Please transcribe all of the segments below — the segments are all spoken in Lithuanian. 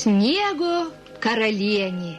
Sniego karalienė.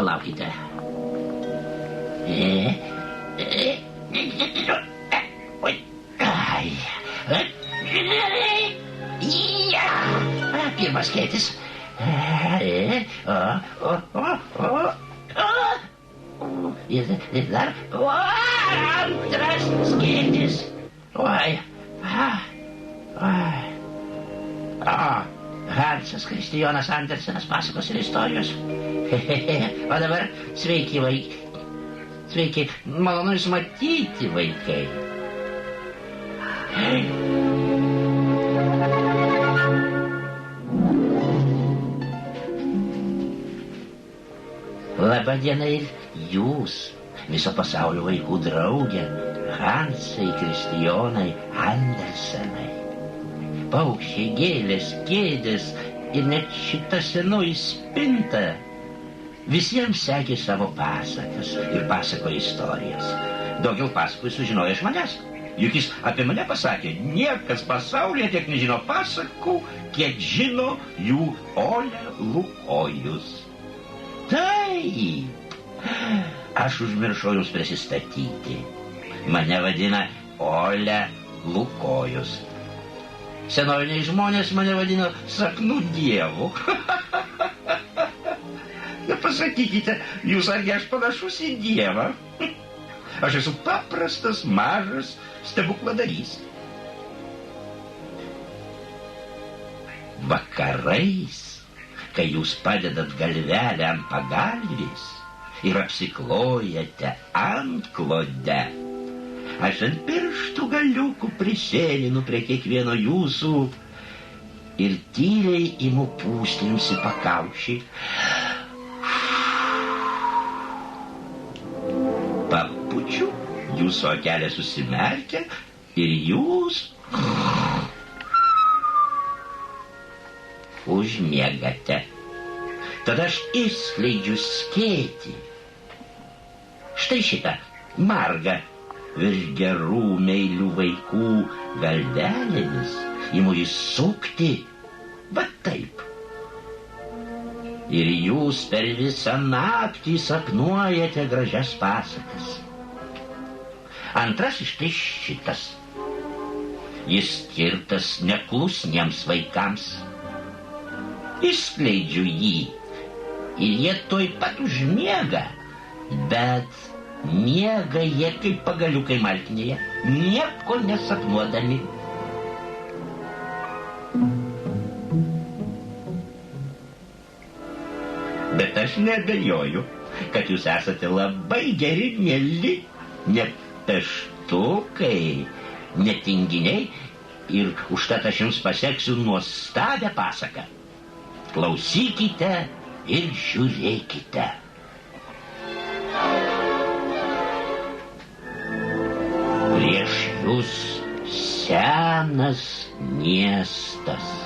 Palaukite. Pirmas skėtis. Ir dar antras skėtis. Hansas Kristijonas Andersenas, pasakos ir istorijos. O dabar sveiki, vaikai. Sveiki, malonu jūs matyti, vaikai. Labadiena ir jūs, viso pasaulio vaikų draugė, Hansai Kristijonai Andersenai. Paukščiai, gėlės, kėdės ir net šita senoji spinta visiems sekė savo pasakas ir pasakojo istorijas. Daugiau pasakų sužinojo iš manęs. Juk jis apie mane pasakė, niekas pasaulyje tiek nežino pasakų, kiek žino jų Ole Lukojus. Taip, aš užmiršau jums prisistatyti. Mane vadina Ole Lukojus. Senoviniai žmonės mane vadino sapnų dievu. Pasakykite, jūs argi aš panašus į dievą? Aš esu paprastas, mažas stebukladarys. Vakarais, kai jūs padedat galvelę ant pagalvės ir apsiklojate antklodę, aš ant pirštų galiukų prisėlinu prie kiekvieno jūsų ir tyliai imu pūsti jums į pakaušį. Papučiu, jūsų akelė susimerkia ir jūs užmiegate. Tada aš išskleidžiu skėtį. Štai šitą margą virš gerų meilių vaikų galvelėmis imu įsukti, va taip. Ir jūs per visą naktį sapnuojate gražias pasakas. Antrasis štai šitas. Jis skirtas neklusniems vaikams. Išskleidžiu jį ir jie tuoj pat užmiega, bet miega jie kaip pagaliukai malkinėje, nieko nesapnuodami. Bet aš neabejoju, kad jūs esate labai geri, mieli, ne peštukai, ne tinginiai, ir užtat aš jums paseksiu nuostabią pasaką. Klausykite ir žiūrėkite. Prieš jūs senas miestas.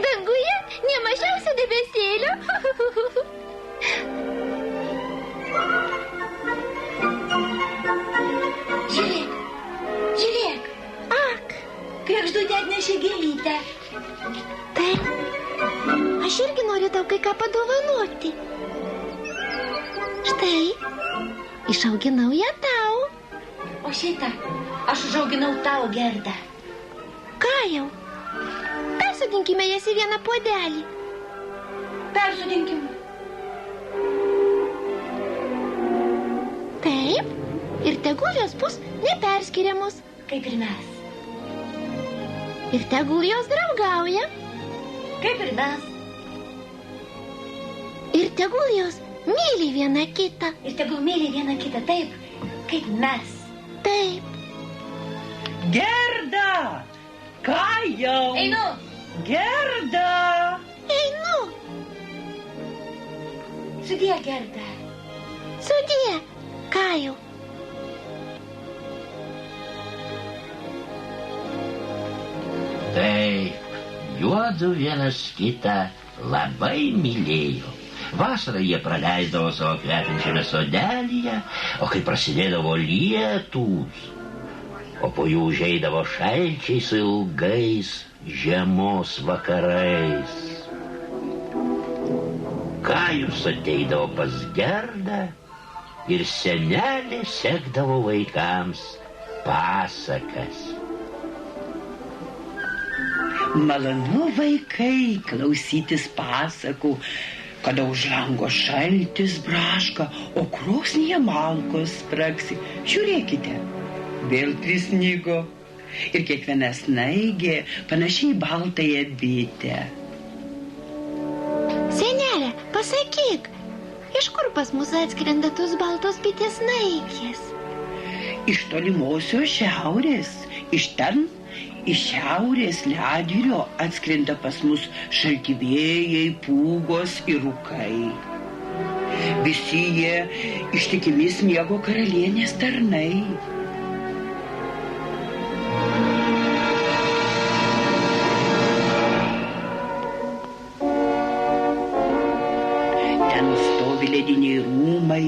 Danguje nemažiausio debesėlio. Žiūrėk, žiūrėk. Ak, Kregždutė atnešė gėlytę. taip. Aš irgi noriu tau kai ką padovanoti. Štai, išauginau ją tau. O šitą aš užauginau tau, Gerda. Ką jau? Persodinkime jas į vieną puodelį. Persodinkim. Taip, ir tegul jos bus neperskiriamos. Kaip ir mes. Ir tegul jos draugauja. Kaip ir mes. Ir tegul jos myli viena kitą. Ir tegul myli vieną kitą taip, kaip mes. Taip. Gerda! Ką jau? Einu. Gerda! Einu. Sudie, Gerda. Sudie, Kajau. Taip, juodu vienas kitą labai mylėjo. Vasarą jie praleisdavo savo kvepiančiame sodelyje, o kai prasidėdavo lietūs, o po jų užeidavo šalčiai su ilgais žiemos vakarais. Kajus ateidavo pas Gerdą ir senelė sekdavo vaikams pasakas. Malonu, vaikai, klausytis pasakų, kada už lango šaltis braška, o krosnyje malkos spraksi. Žiūrėkite, vėl prisnigo. Ir kiekviena snaigė panašiai baltąją bitę. Senelė, pasakyk, iš kur pas mus atskrenda tos baltos bitės snaigės? Iš tolimosios šiaurės, iš ten, iš šiaurės ledjūrio atskrenda pas mus šaltivėjai, pūgos ir rūkai. Visi jie ištikimi sniego karalienės tarnai. Ten stovi lediniai rūmai,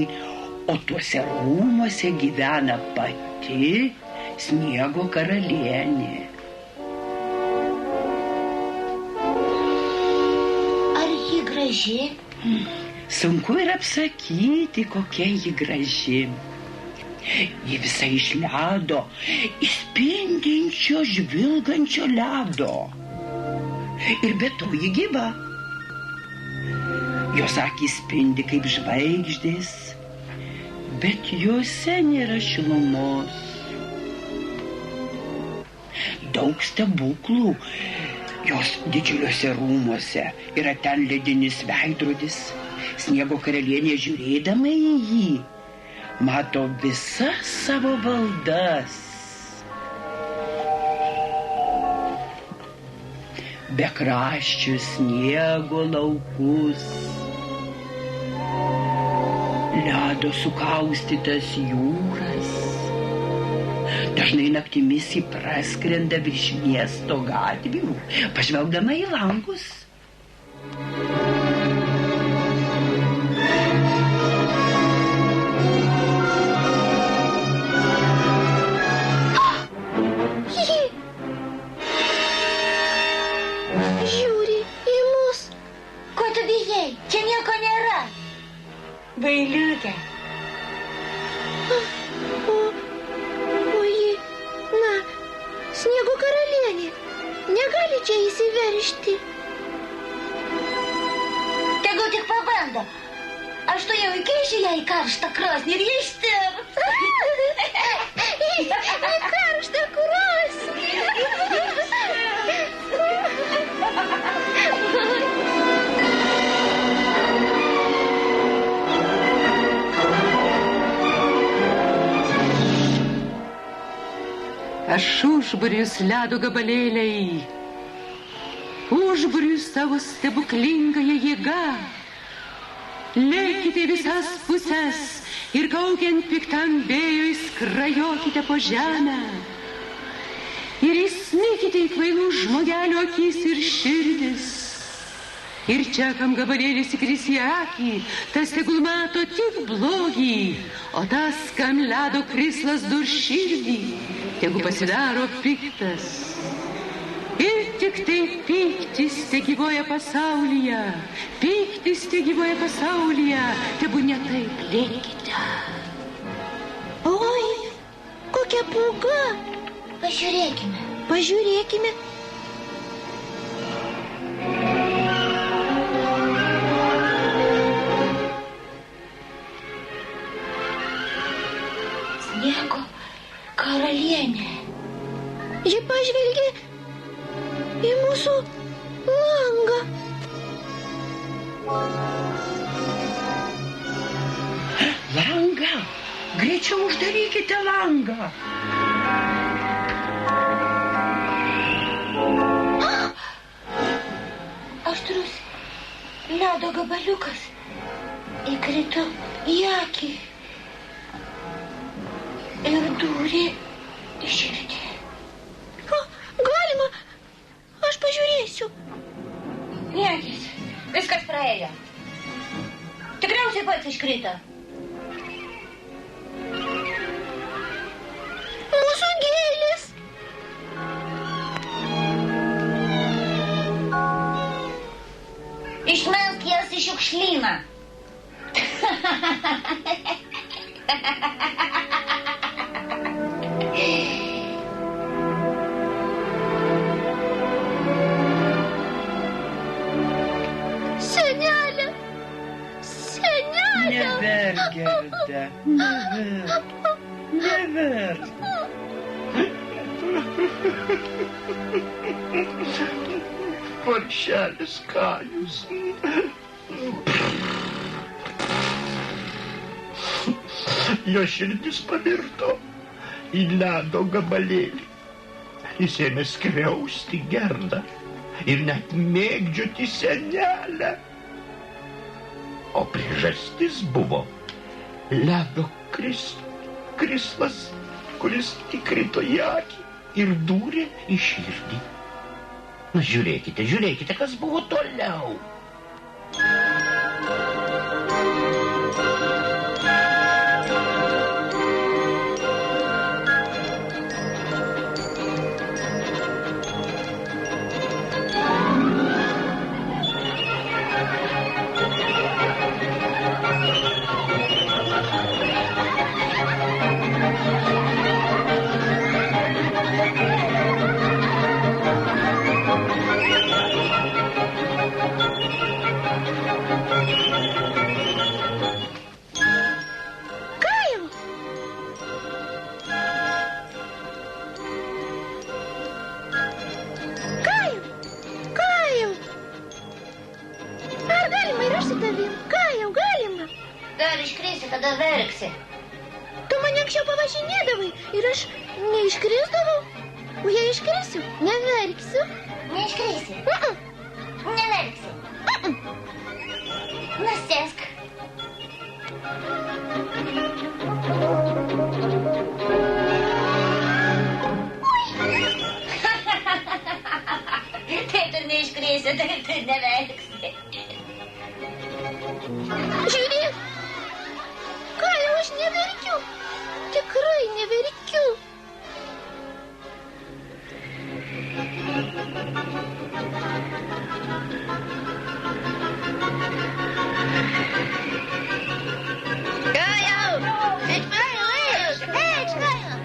o tuose rūmuose gyvena pati sniego karalienė. Graži. Sunku ir apsakyti, kokia ji graži. Ji visa iš ledo, iš spindinčio, žvilgančio ledo. Ir be to ji gyva. Jos akys spindi kaip žvaigždės, bet jose nėra šilumos. Daug stebuklų jos didžiuliuose rūmuose, yra ten ledinis veidrodis. Sniego karalienė žiūrėdama į jį mato visas savo valdas. Bekraščius sniego laukus, ledo sukaustytas jūras. Dažnai naktimis ji praskrenda virš miesto gatvių, pažvelgdama į langus. Ji žiūri į mus. Ko tu bijai? Čia nieko nėra. Bailiukė. Sniego karalienė negali čia įsiveržti. Tegul tik pabando. Aš tu jau įkišiu ją į karštą krosnį ir ištirps. Į karštą krosnį. Aš užburius ledo gabalėliai, užburiu savo stebuklingąją jėgą. Lėkite visas pusės ir kaukiant piktam vėjui skrajokite po žemę. Ir įsmykite kvailų žmogelio akis ir širdis. Ir čia, kam gabalėlis įkris į akį, tas tegul mato tik blogį, o tas, kam ledo krislas dur širdį, tegu pasidaro piktas. Ir tik tai pyktis te gyvoja pasaulyje, tegu ne taip lėkite. Oi, kokia pūga. Pažiūrėkime. Sniego karalienė. Ji pažvelgė į mūsų langą. Langą? Greičiau uždarykite langą. Aštrus ledo gabaliukas įkrito į akį ir dūrė į širdį. Galima, aš pažiūrėsiu. Niekis, viskas praėjo. Tikriausiai pats iškrito. Mūsų gėlės. Išmesk jas į šiukšlyną. Senelė. Neverk, Gerda, neverk. Vargšelis Kajus. Jo širdis pavirto į ledo gabalėlį. Jis ėmė skriausti Gerdą ir net mėgdžioti senelę. O priežastis buvo ledo krislas, kuris įkrito į akį ir dūrė į širdį. Na, žiūrėkite, kas buvo toliau. Tada verksi. Tu mane anksčiau pavažinėdavai ir aš neiškrisdavau. O jei iškrisiu, neverksiu. Neiškrisi? Neverksi? Nusėsk. Tai tu neiškrisi, tai tu neverksi. Žiūrėk. Kajau, aš neverkiu. Tikrai neverkiu. Kajau! Eikš, Kajau!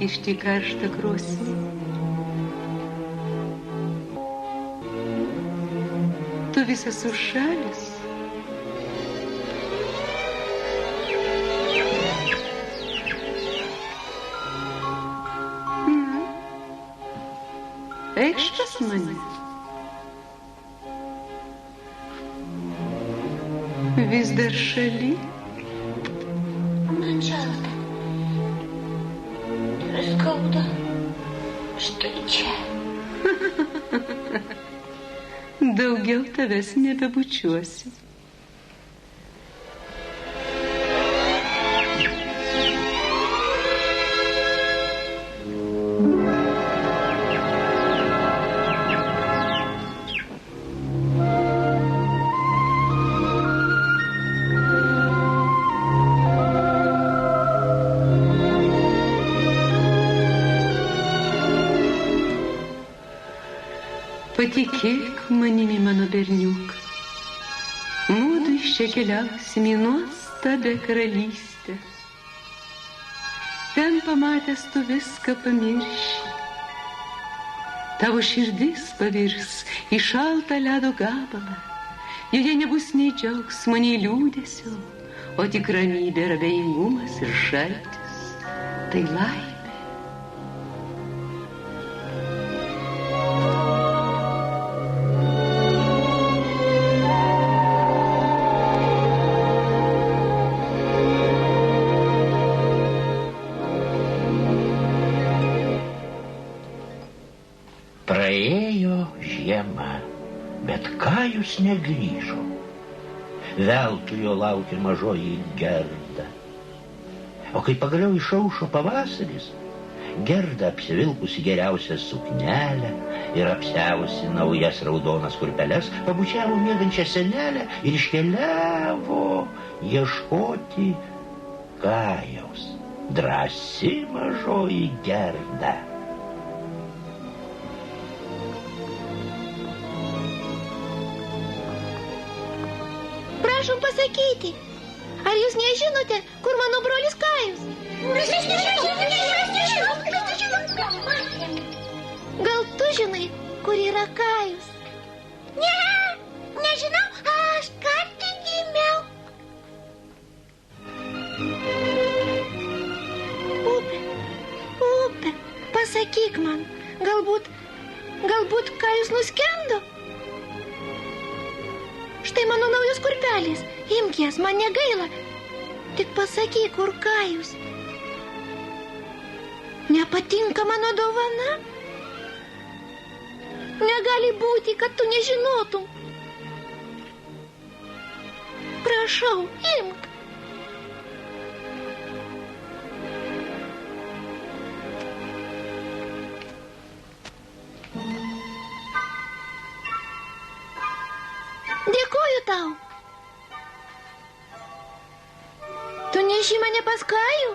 įkišti į karštą krosnį. Tu visas užšalęs. Eikš pas mane. Vis dar šaly. Man šalta. Ir skauda. Štai čia. Daugiau tavęs nebebučiuosi. Patikėk manimi, mano berniuk. Mudu iš čia keliausim į nuostabią karalystę. Ten pamatęs tu viską pamirši. Tavo širdis pavirs į šaltą ledo gabalą. Joje nebus nei džiaugsmo, nei liūdesio, o tik ramybė ir abejingumas ir šaltis. Tai laimė. Praėjo žiema, bet Kajus negrįžo. Veltui jo laukė mažoji Gerda. O kai pagaliau išaušo pavasaris, Gerda apsivilkusi geriausią suknelę ir apsiavusi naujas raudonas kurpeles, pabučiavo miegančią senelę ir iškeliavo ieškoti Kajaus. Drąsi mažoji Gerda. Prašom pasakyti, ar jūs nežinote, kur mano brolis Kajus? Mes nežinom. Gal tu žinai, kur yra Kajus? Ne, nežinau, aš ką tik gimiau. Upė, pasakyk man, galbūt Kajus nuskendo? Štai mano naujos kurpelės, imk jas, man negaila. Tik pasakyk, kur Kajus. Nepatinka mano dovana? Negali būti, kad tu nežinotum. Prašau, imk. Dėkoju tau. Tu neši mane pas Kajų?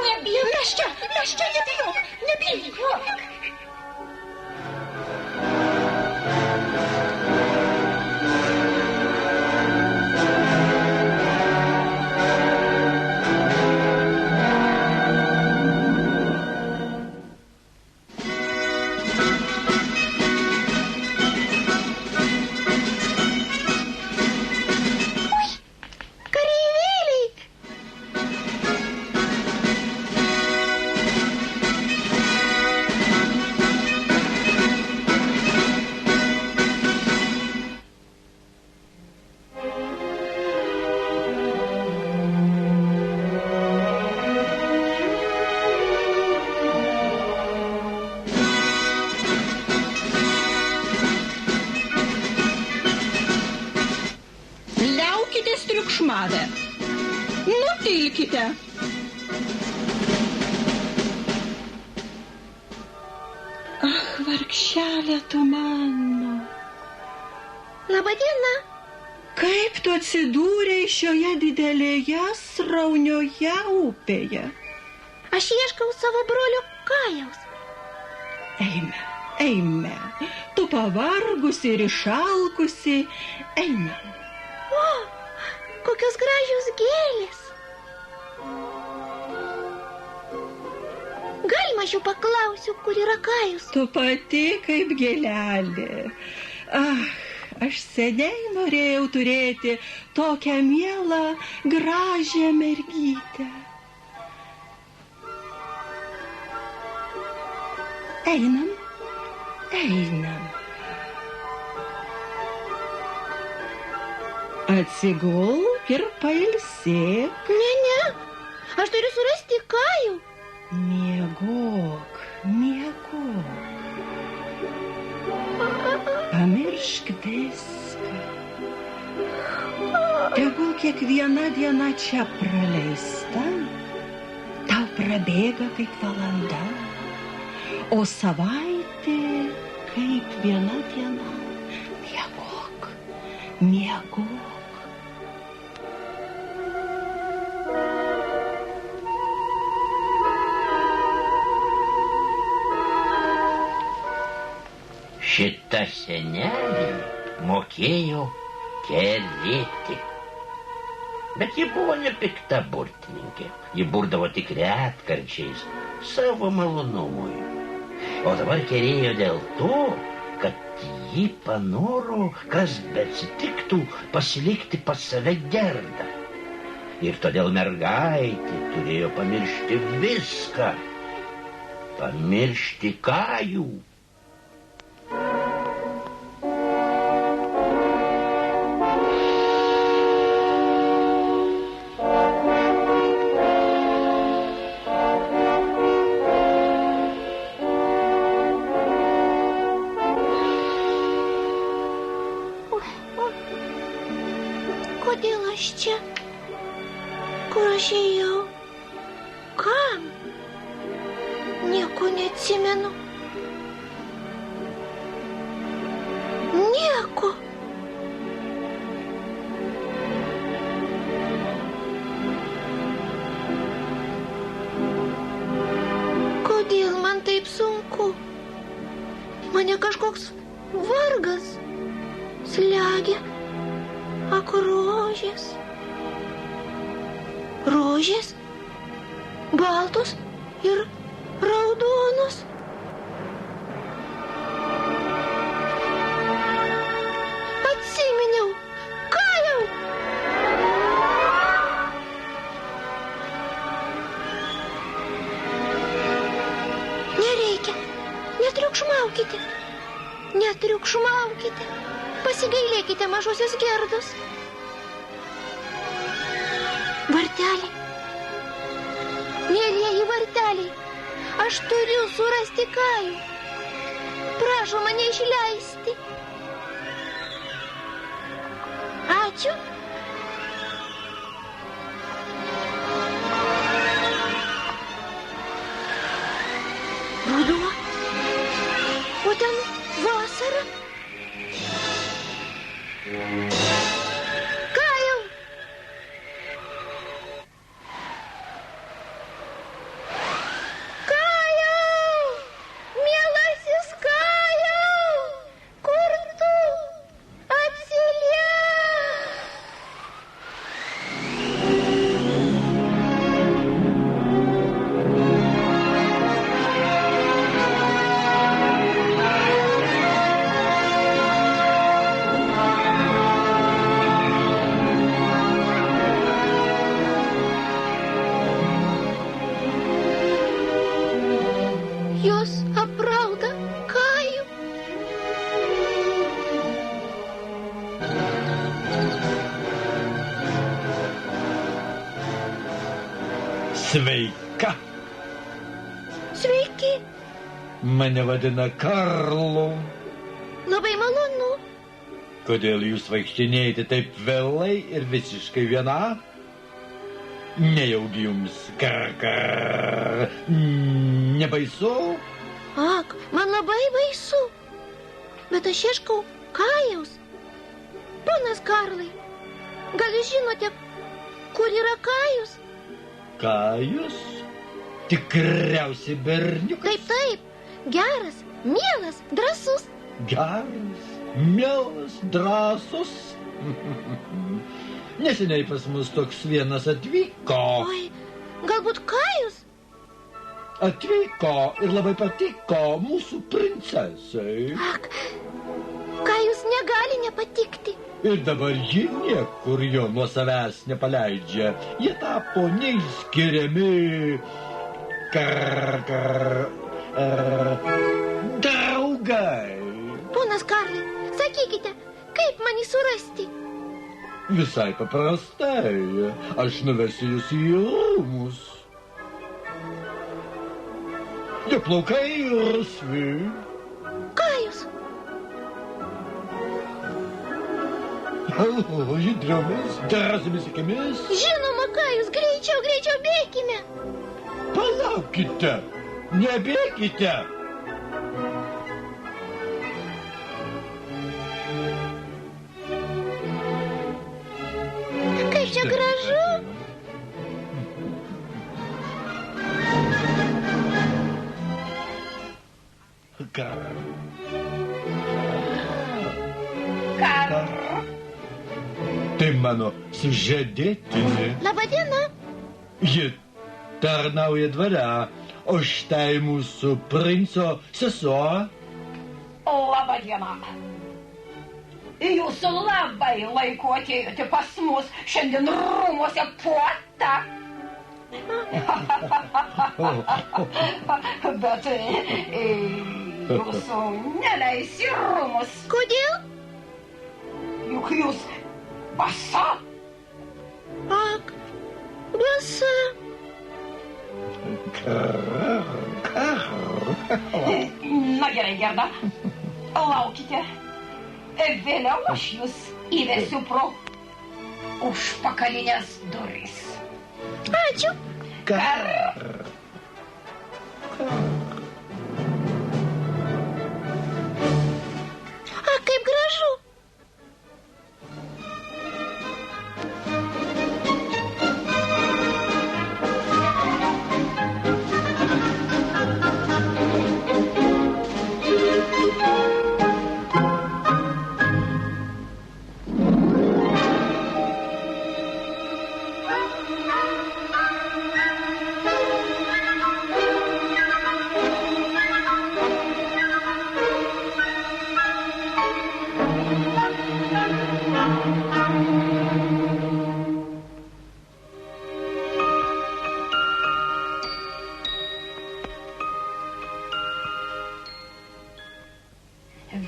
Nebijok, aš čia, nebijok. triukšmavę. Nutilkite. Ach, vargšelė tu mano. Labadiena. Kaip tu atsidūrei šioje didelėje sraunioje upėje? Aš ieškau savo brolio Kajaus. Eime. Tu pavargusi ir išalkusi, einam. O, kokios gražios gėlės. Galima aš jų paklausiu, kur yra Kajus? Tu pati kaip gėlelė. Aš seniai norėjau turėti tokią mielą, gražią mergytę. Einam, einam. Atsigulk ir pailsėk. Ne, aš turiu surasti Kajų. Miegok, miegok. Pamiršk viską. Tegul kiekviena diena čia praleista, tau prabėga kaip valanda, o savaitė kaip viena diena. Miegok, miegok. Šita senelė mokėjo kerėti. Bet ji buvo nepikta burtininkė. Ji burdavo tik retkarčiais savo malonumui. O dabar kerėjo dėl to, kad ji panoro, kas beatsitiktų, pasilikti pas save Gerdą. Ir todėl mergaitė turėjo pamiršti viską. Pamiršti Kajų. Kodėl aš čia? Kur aš ėjau? Kam? Nieko neatsimenu. Nieko. Kodėl man taip sunku? Mane kažkoks vargas slegia. Ak, rožės. Rožės, baltos ir raudonos. Atsiminiau, Kajau. Nereikia, netriukšmaukite. Netriukšmaukite. Pasigailėkite mažosios Gerdos. Varteliai. Mielieji varteliai, aš turiu surasti Kajų. Prašau mane išleisti. Ačiū. Ruduo. O ten vasara. Kajau! Kajau! Mielasis Kajau! Kur tu? Atsiliek! Jos aprauda Kajų. Sveika! Sveiki, Mane vadina Karlu. labai malonu. Kodėl jūs vaikštinėjate taip vėlai ir visiškai viena? Nejaugi jums nebaisu? Ak, man labai baisu. Bet aš ieškau Kajaus. Ponas Karlai, gal jūs žinote, kur yra Kajus? Kajus? Tikriausiai berniukas. Taip, taip. Geras, mielas, drąsus. geras, mielas, drąsus. Neseniai pas mus toks vienas atvyko. Oi, galbūt Kajus? Atvyko ir labai patiko mūsų princesai. Ak, Kajus negali nepatikti. Ir dabar ji niekur jo nuo savęs nepaleidžia. Jie tapo neišskiriami draugai. Ponas Karlai, sakykite, kaip man jį surasti? Visai paprastai. Aš nuvesiu jūs į rūmus. Jo plaukai rusvi. Kajus? Judriomis, drąsiomis akimis. Žinoma, Kajus, greičiau, greičiau bėkime. Palaukite, nebėkite. Kaip čia gražu. Tai mano sužadėtinė. Labadiena. Ji tarnauja dvare, o štai mūsų princo sesuo. Labą dieną. Jūs labai laiku atėjote pas mus. Šiandien rūmuose puota. Bet jūsų neleis į rūmus. Kodėl? Juk jūs basa. Ak, basa. Na gerai, Gerda. Laukite. Vėliau aš jūs įvesiu pro užpakalinės duris. Ačiū. A, kaip gražu.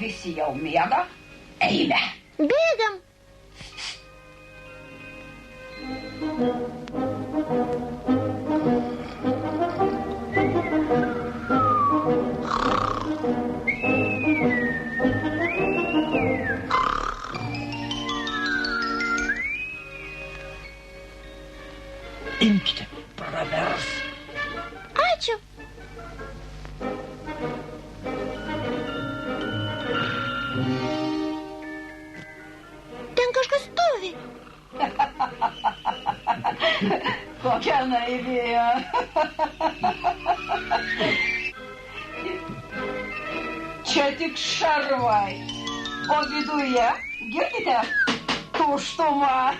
Visi jau miega. Eime. Bėgam. Imkite, pravers. Ačiū. Ten kažkas stovi. Kokia naivė. Čia tik šarvai. O viduje, girdite, tuštuma.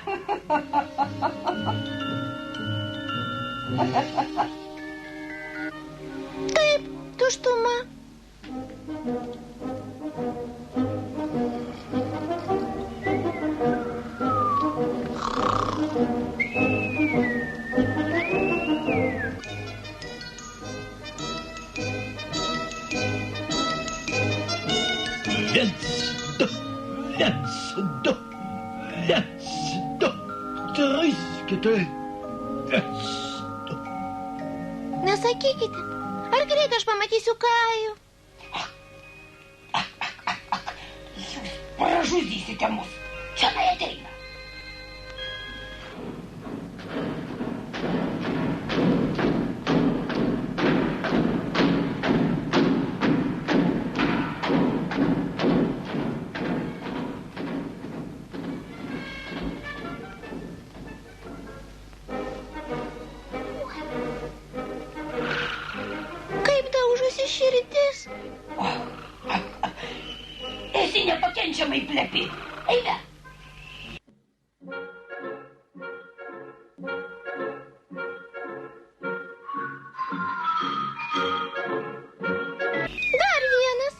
Taip, tuštuma. Viens, du, triskite. Viens, du. Nesakykite, ar greit aš pamatysiu Kajų? Jūs pražudysite mus. Čia ateina. Kaip daužosi širdis? nekenčiamai plepi. Eime. Dar vienas.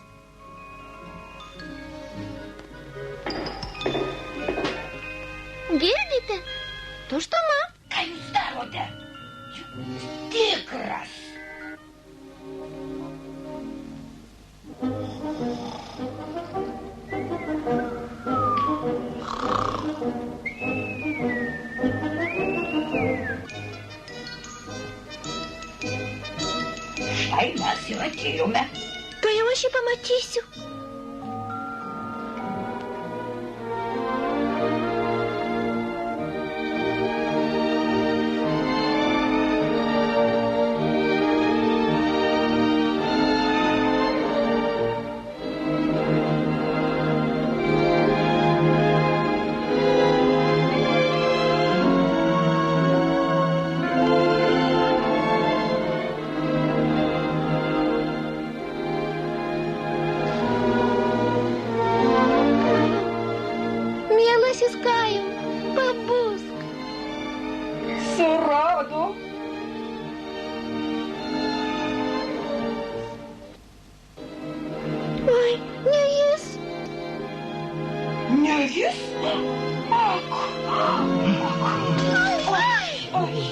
Girdite? Tuštuma. Ką jūs darote? Jūs tikras. Štai mes ir atėjome. Tuojau aš jį pamatysiu. Mielasis Kajau, pabusk. Surado. Oi, ne jis. Ne jis? Ak. Oi.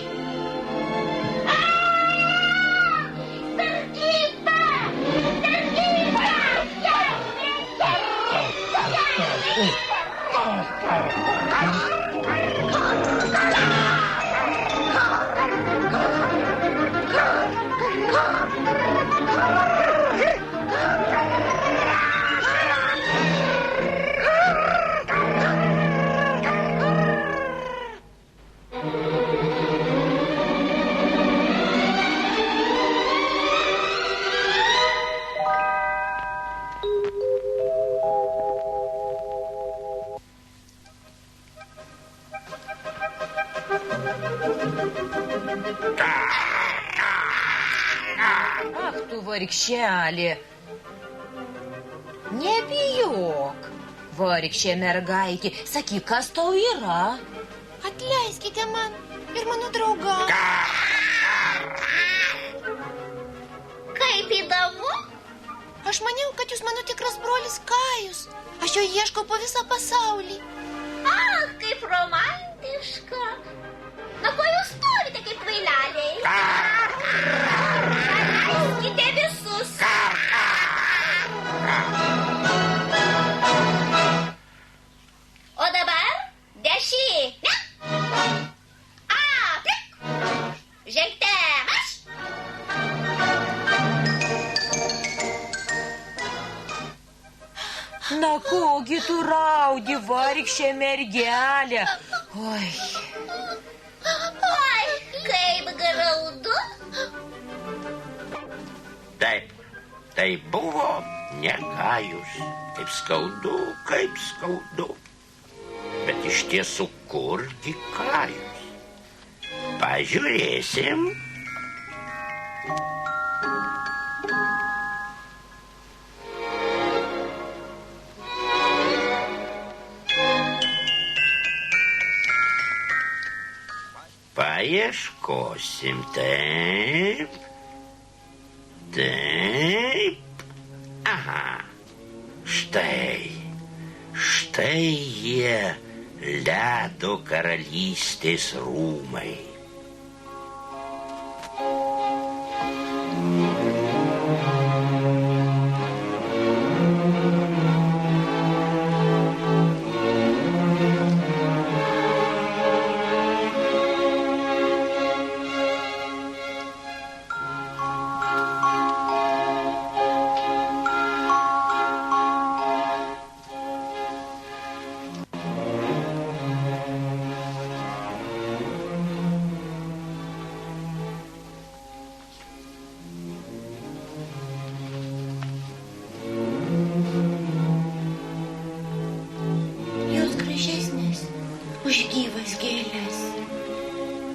Ach, tu vargšelė. Nebijok. Vargšė mergaitė, sakyk, kas tau yra? Atleiskite man ir mano draugams. Kaip įdomu. Aš maniau, kad jūs mano tikras brolis Kajus. Aš jo ieškau po visą pasaulį. Ach, kaip romantiška. Na, ko jūs norite, kaip kvaileliai? Paleiskite visus. O dabar dešinė. Aplik. Žengte marš. Na, kogi tu raudi, vargšė mergelė. Oi. Oi, kaip graudu. Taip, tai buvo ne Kajus. Kaip skaudu, kaip skaudu. Bet iš tiesų, kurgi Kajus? Pažiūrėsim. Paieškosim, taip. Taip. Aha. Štai. Štai jie, ledo karalystės rūmai.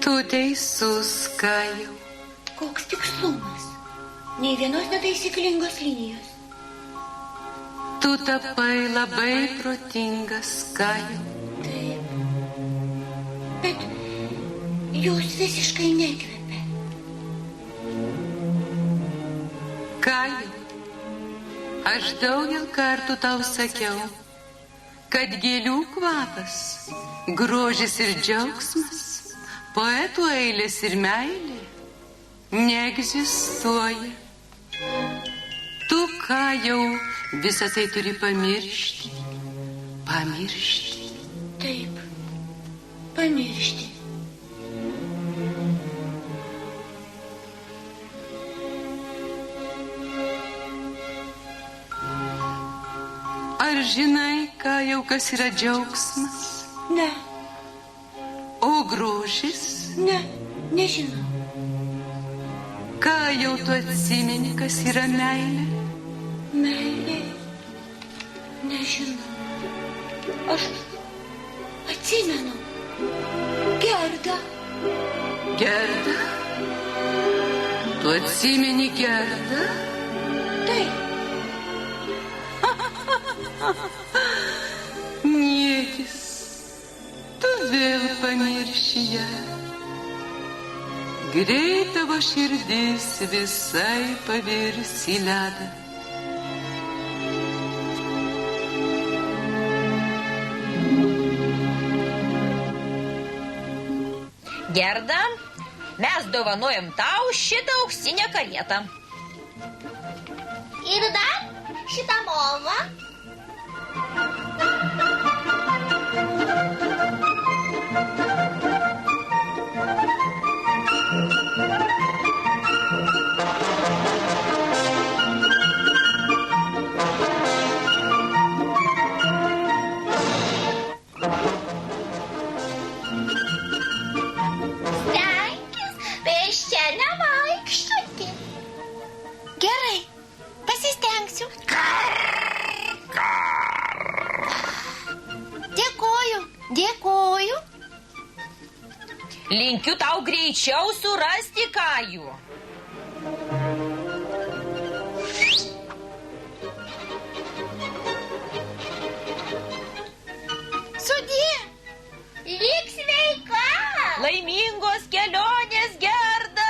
Tu teisus, Kajau. Koks tikslumas. Nei vienos netaisyklingos linijos. Tu tapai labai protingas, Kajau. Taip. Bet jūs visiškai nekvepia. Kajau, aš daugel kartų tau sakiau, kad gėlių kvapas, grožis ir džiaugsmas, poetų eilės ir meilė neegzistuoja. Tu, Kajau, visą tai turi pamiršti. Pamiršti. Taip, pamiršti. Ar žinai, Kajau, kas yra džiaugsmas? Ne, O grožis? ne, nežinau. Kajau, tu atsimeni, kas yra meilė? Meilė, nežinau. Aš atsimenu. Gerda. Gerda? Tu atsimeni Gerdą? Taip, Niekis, tu vėl pamirši ją. Greit tavo širdis visai pavirs į ledą. Gerda, mes dovanojam tau šitą auksinę karietą. Ir dar šitą molą. Stenkis pėsčia nevaikščioti. Gerai, pasistengsiu. Dėkoju, dėkoju. Linkiu tau greičiau surasti Kajų. Sudie. Lik sveika. Laimingos kelionės, Gerda!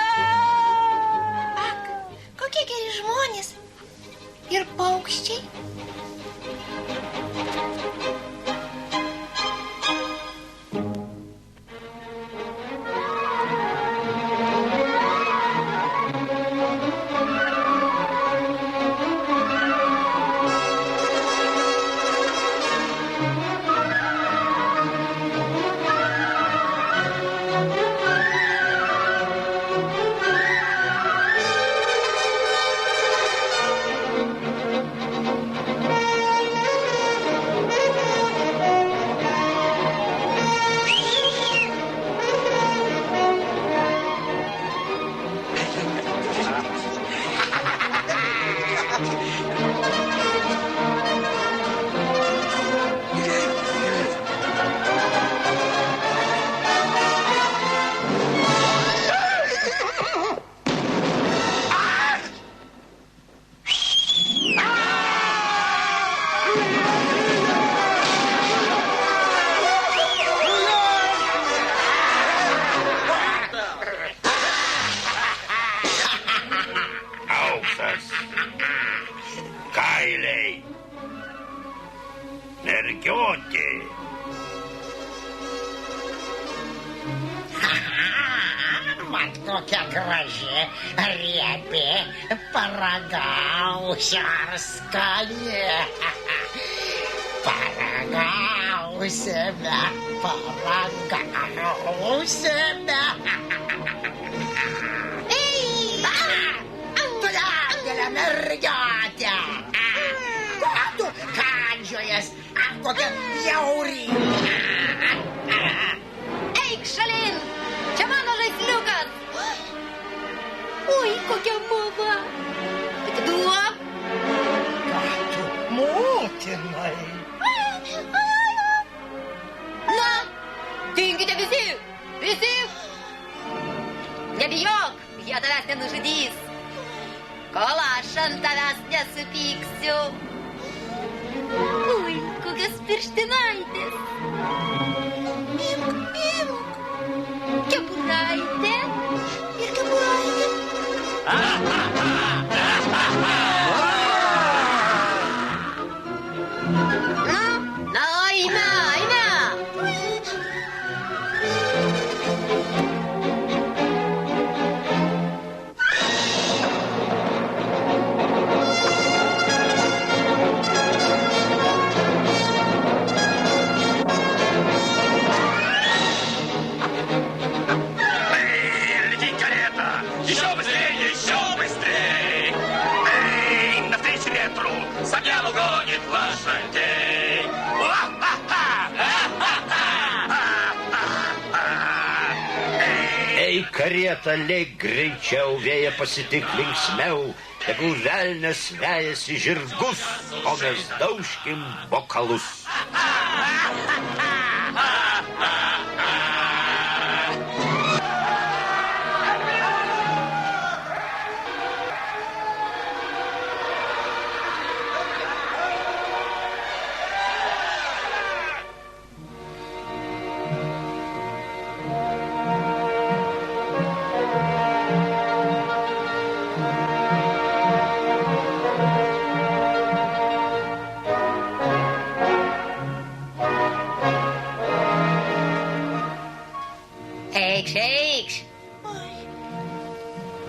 Ak, kokie geri žmonės. Ir paukščiai. Kailiai. Mergiotė. Mat kokia graži, riebė, paragausiu ar skani. Paragausime, paragausime. Tu didelė mergiotė. Ko tu kandžiojas, kokia bjauri. Eik šalin, čia mano žaisliukas. Oi, kokia mama. Atiduok. Ką tu motinai? Na, tinkite visi, visi. Nebijok, jie tavęs nenužudys. Kol aš ant tavęs nesupyksiu. Ui, kokios pirštinaitės. Imk, imk. Kepuraitė. Ir kepuraitė. Na, eime. Летит карета! Еще быстрее, еще быстрее! Эй, навстречу ветру! Сомняву гонит лошадей! Ei, kareta, lėk greičiau, vėją pasitik linksmiau, tegul velnias vejasi žirgus, o mes daužkim bokalus. Eikš.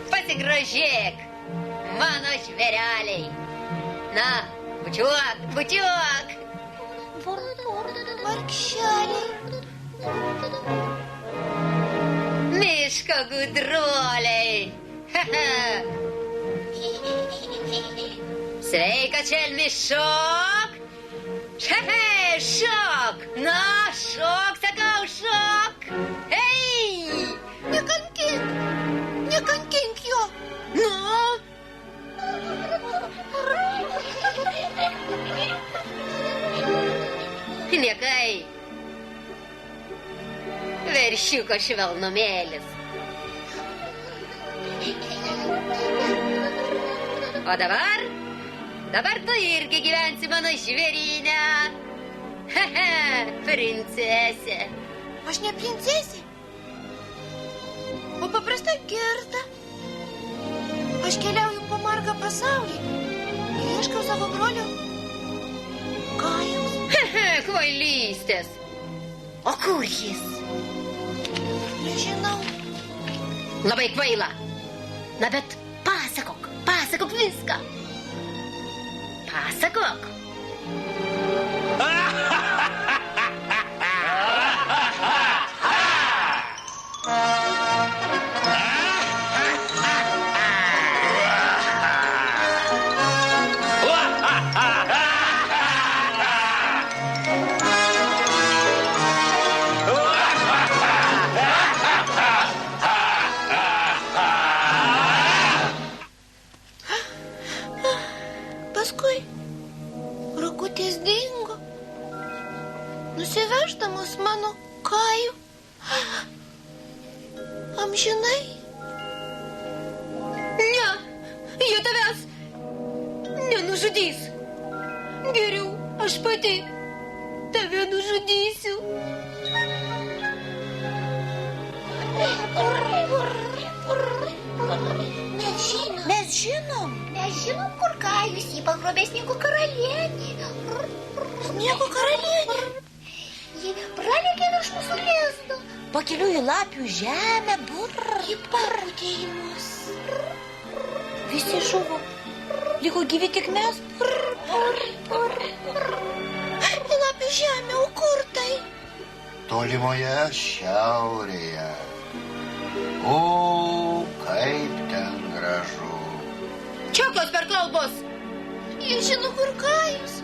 Pasigrožėk, mano žvėreliai. Na, bučiuok. Vargšeliai. Miško gudruoliai. Sveika, Čelmi, šok. Šok. Na, šok, sakau, šok. Hei! Nekankink jo. Nu? Niekai. Veršiuko švelnumėlis. O dabar tu irgi gyvensi mano žvėryne. Princesė. Aš ne princesė, o paprasta Gerda. Aš keliauju po margą pasaulį ir ieškau savo brolio Kajaus. Kvailystės. O kur jis? Nežinau. Labai kvaila. Na, bet pasakok viską. Pasakok. Paskui Rokutės dingo, nusiveždamas mano Kajų. Amžinai. Ne, jie tavęs nenužudys. Geriau aš pati tave nužudysiu. Mes žinom, kur Kajus jį pagrobė Sniego karalienė. Sniego karalienė? Ji pralėkė virš mūsų lizdo. Pakeliu į lapių žemę, ji papūtė į mus. Visi žuvo. Liko gyvi tik mes. Į lapių žemę, o kur tai? Tolimoje šiaurėje. O, kaip ten gražu. Čiokios per kalbos. Jie žino, kur Kajus.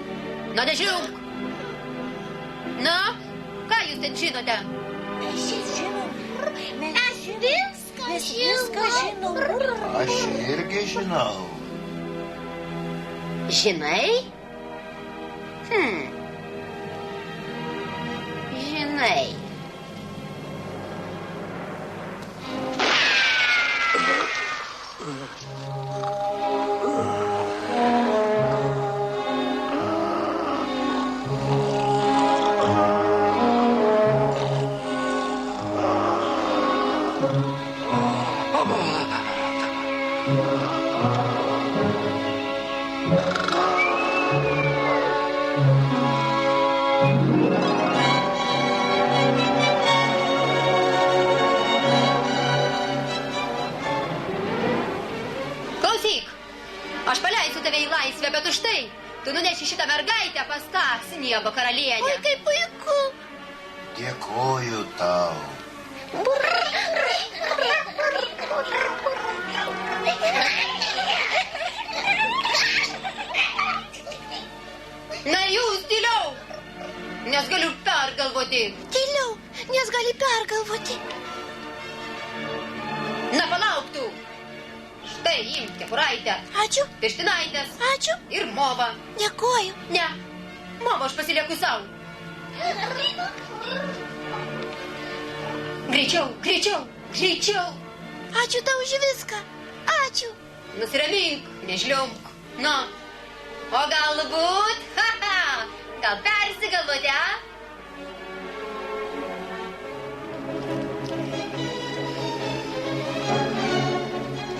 Na, nežinau. Na, ką jūs ten žinote? Mes viską žinom. Aš irgi žinau. Žinai? Žinai. Klausyk, aš paleisiu tave į laisvę, bet už tai tu nuneši šitą mergaitę pas tą sniego karalienę. Oi, kaip puiku. Dėkoju tau. Na jūs tyliau, nes galiu pergalvoti. Tyliau, nes gali pergalvoti. Na palauk tu. Štai imk kepuraitę. Ačiū. Pirštinaitės. Ačiū. Ir movą. Dėkoju. Ne, movą aš pasilieku savo. Greičiau, greičiau, greičiau. Ačiū tau už viską. Ačiū. Nusiramink, nežliumk. Na, o galbūt, gal persigalvoti, a?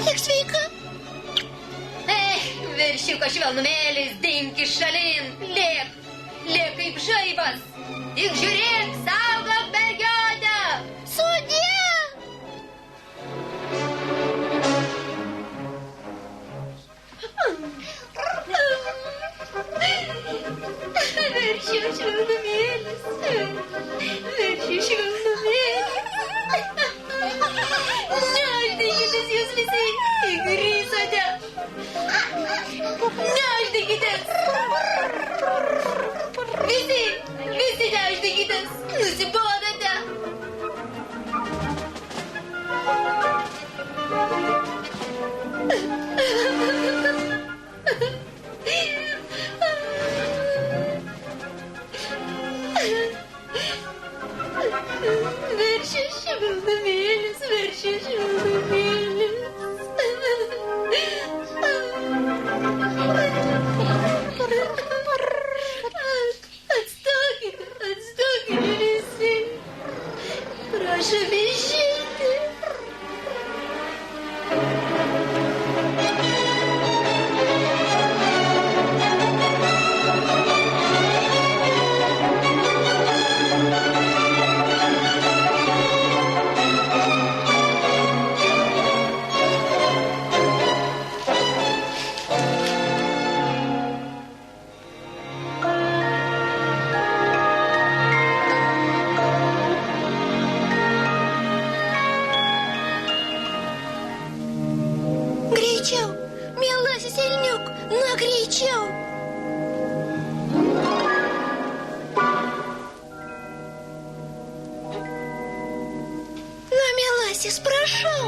Tik sveika. Viršiuko švelnumėlis, dink iš šalin. Lėk, lėk kaip žaibas. Tik žiūrėk, saugok mergiotę. Sudie. Viršiu švelnumėlis. Viršiu švelnumėlis. Neždaikitės jūs visi, įgrysote. Neždaikitės. Visi neždaikitės. Nusibodote. Viršiu švelnumėlis, viršiu švelnumėlis. Atstokite visi. Prašom išeiti. Greičiau, mielasis elniuk, na greičiau. Na, mielasis, prašau.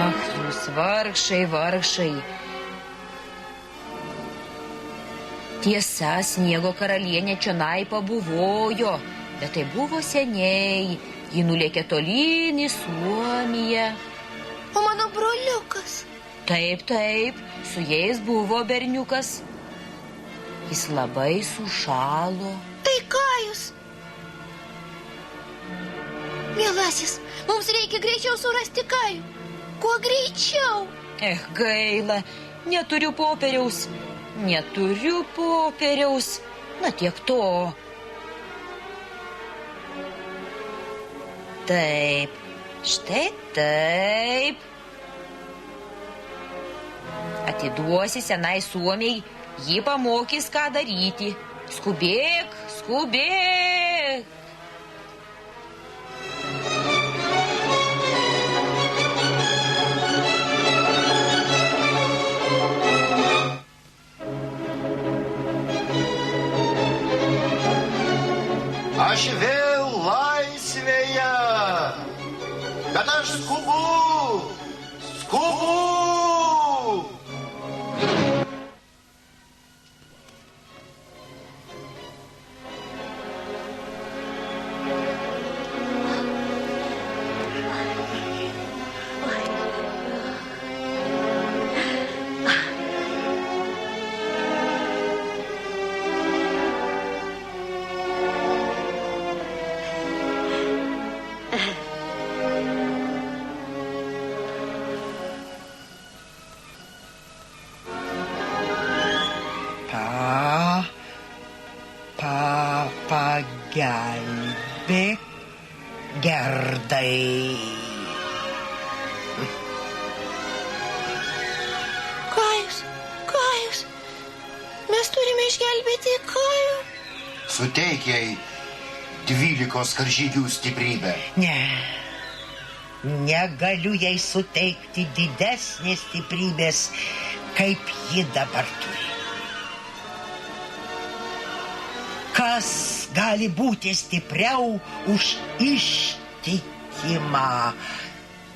Ach, jūs vargšai, vargšai. Tiesa, sniego karalienė čionai pabuvojo, bet tai buvo seniai. Ji nulėkė tolyn į Suomiją. O mano broliukas? Taip, taip, su jais buvo berniukas. Jis labai sušalo. Tai Kajus. Mielasis, mums reikia greičiau surasti Kajų. Kuo greičiau. Gaila, neturiu popieriaus. Neturiu popieriaus. Na, tiek to. Taip, štai taip. Atiduosi senai Suomiai, ji pamokys, ką daryti. Skubėk, skubėk. Aš vėl laisvėje, bet aš skubu, skubu. pagelbėk Gerdai. Kajus, mes turime išgelbėti Kajų. Suteik jai 12 karžygių stiprybę. Ne, negaliu jai suteikti didesnės stiprybės, kaip ji dabar turi. Kas gali būti stipriau už ištikimą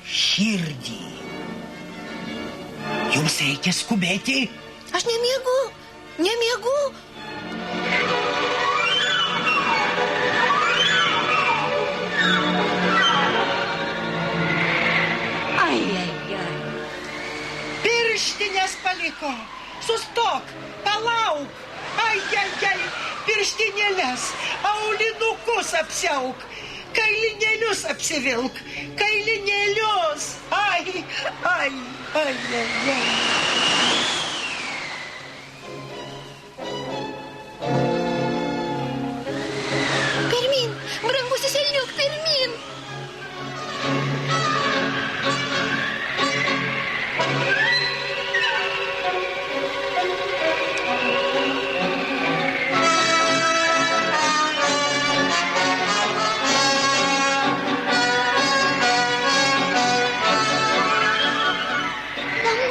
širdį? Jums reikia skubėti. Aš nemiegu. Pirštinės paliko. Sustok, palauk. Pirštinėles, aulinukus apsiauk, kailinėlius apsivilk, kailinėlius. Ai. Pirmin, brangusis elniuk, pirmin.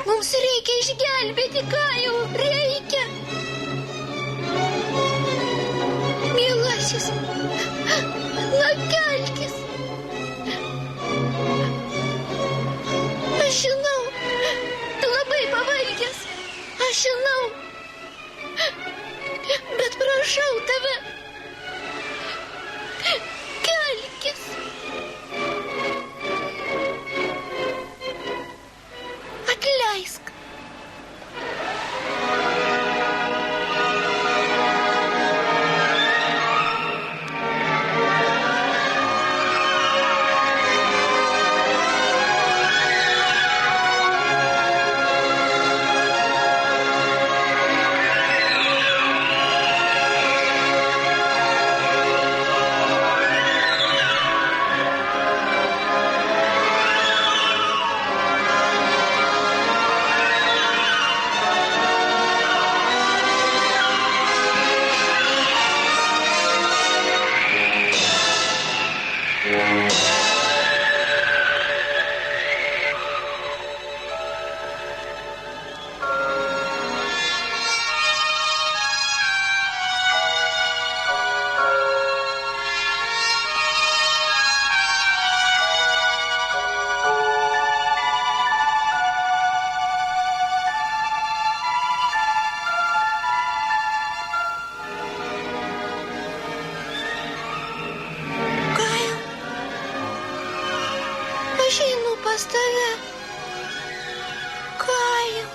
Mums reikia išgelbėti Kajų, reikia. Mielasis, na kelkis. Aš žinau, tu labai pavargęs, aš žinau. Bet prašau tave, kelkis. Atleisk. Aš einu pas tave, Kajau.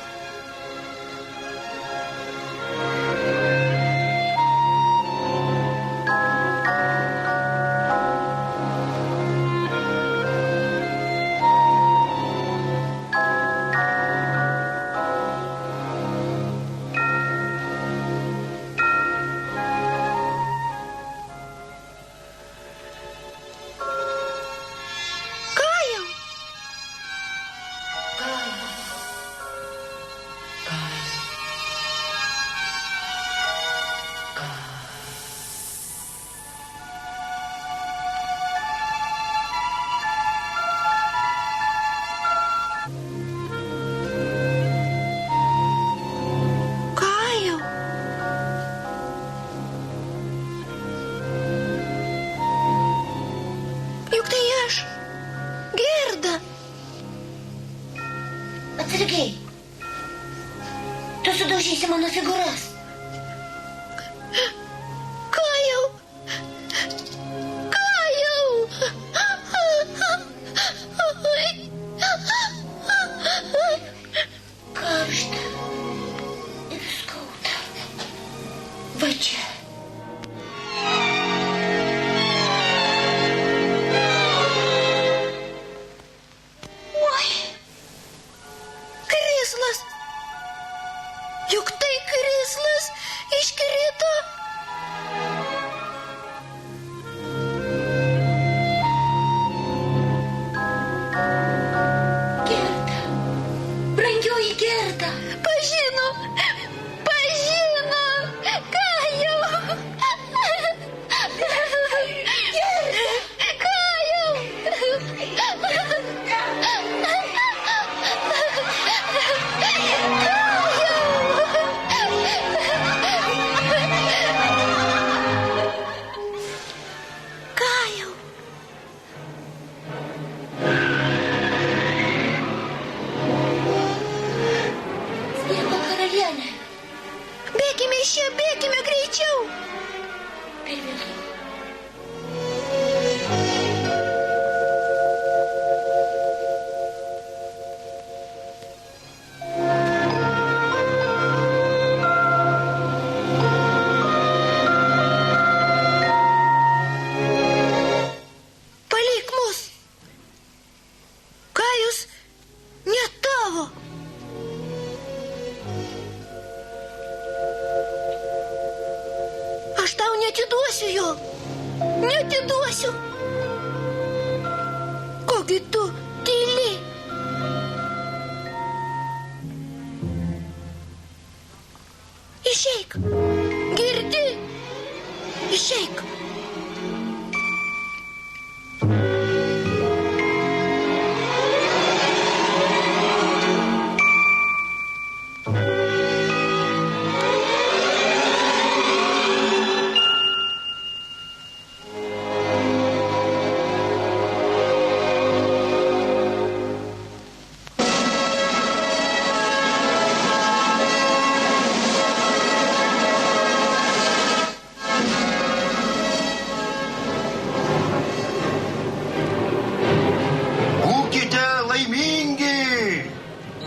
Atsargiai. Tu sudaužysi mano figūras. Kajau. Karšta ir skauda. Va čia. Juk tai krislas iškrito. Bėkime iš čia, bėkime greičiau. Per vėlai. Palik mus. Kajus ne tavo. Aš tau neatiduosiu jo. Neatiduosiu. Kogi tu tyli. Išeik. Girdi? Išeik. Būkite laimingi.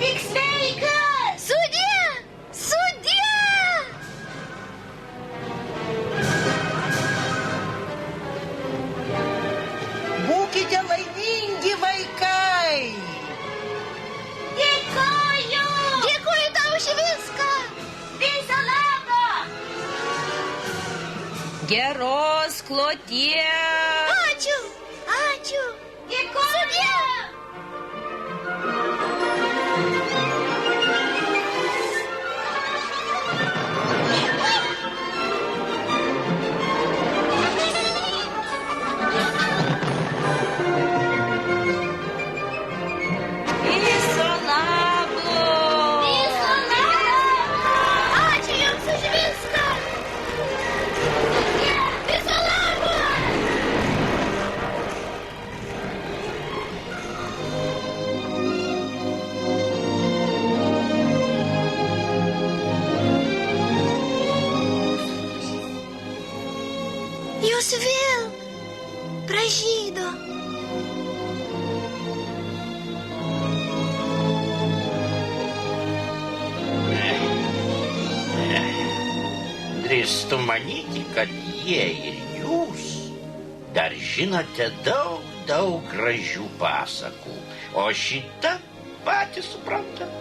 Tik sveikas! Sudie! Sudie! Būkite laimingi, vaikai. Dėkoju! Dėkuoju tau už viską. Viso labo! Geros kloties. Ačiū. Ačiū. Dėkoju! Viso labo. Viso labo. Ačiū jums už viską. Viso labo. Jūs vėl pražydo. Drįstu manyti, kad jie ir jūs dar žinote daug gražių pasakų, o šitą patys suprantat.